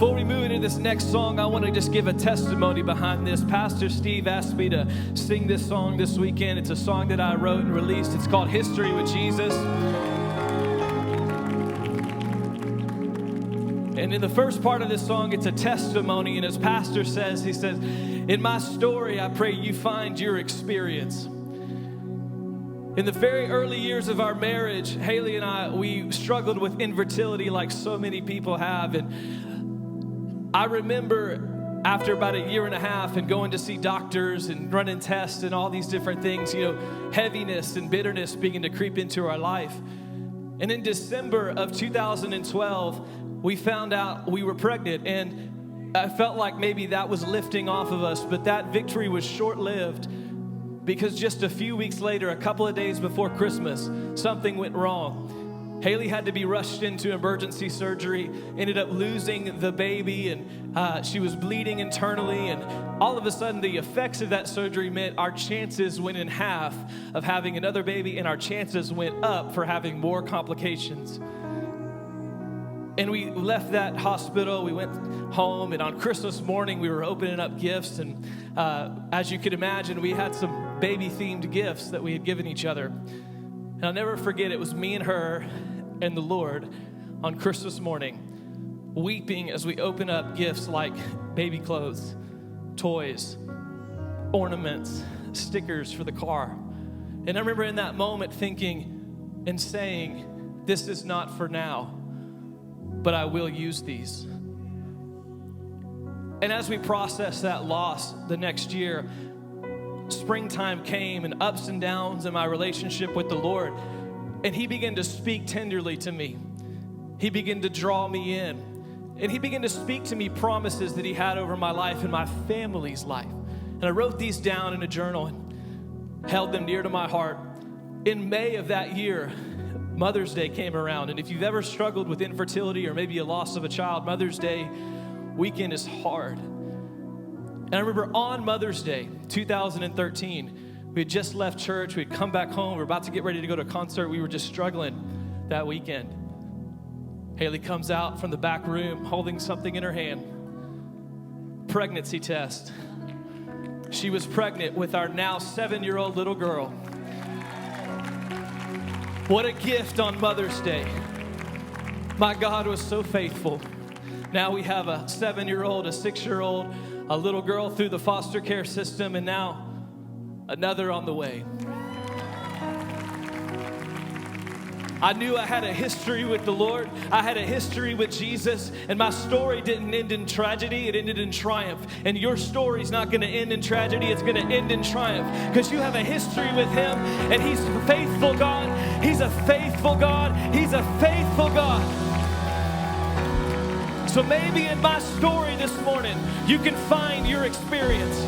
Before we move into this next song, I want to just give a testimony behind this. Pastor Steve asked me to sing this song this weekend. It's a song that I wrote and released. It's called History with Jesus. And in the first part of this song, it's a testimony. And as Pastor says, he says, in my story, I pray you find your experience. In the very early years of our marriage, Haley and I, we struggled with infertility like so many people have. And I remember after about a year and a half and going to see doctors and running tests and all these different things, heaviness and bitterness beginning to creep into our life. And in December of 2012, we found out we were pregnant. And I felt like maybe that was lifting off of us, but that victory was short-lived. Because just a few weeks later, a couple of days before Christmas, something went wrong. Haley had to be rushed into emergency surgery, ended up losing the baby, and she was bleeding internally. And all of a sudden, the effects of that surgery meant our chances went in half of having another baby, and our chances went up for having more complications. And we left that hospital, we went home, and on Christmas morning, we were opening up gifts. And as you could imagine, we had some baby-themed gifts that we had given each other. And I'll never forget, it was me and her and the Lord on Christmas morning, weeping as we open up gifts like baby clothes, toys, ornaments, stickers for the car. And I remember in that moment thinking and saying, this is not for now, but I will use these. And as we processed that loss the next year, springtime came and ups and downs in my relationship with the Lord. And he began to speak tenderly to me. He began to draw me in. And he began to speak to me promises that he had over my life and my family's life. And I wrote these down in a journal and held them dear to my heart. In May of that year, Mother's Day came around. And if you've ever struggled with infertility or maybe a loss of a child, Mother's Day weekend is hard. And I remember on Mother's Day, 2013, we had just left church. We had come back home. We were about to get ready to go to a concert. We were just struggling that weekend. Haley comes out from the back room holding something in her hand. Pregnancy test. She was pregnant with our now 7-year-old little girl. What a gift on Mother's Day. My God was so faithful. Now we have a 7-year-old, a 6-year-old, a little girl through the foster care system, and now another on the way. I knew I had a history with the Lord. I had a history with Jesus, and my story didn't end in tragedy. It ended in triumph. And your story's not going to end in tragedy. It's going to end in triumph because you have a history with him, and he's a faithful God. He's a faithful God. He's a faithful God. So maybe in my story this morning, you can find your experience.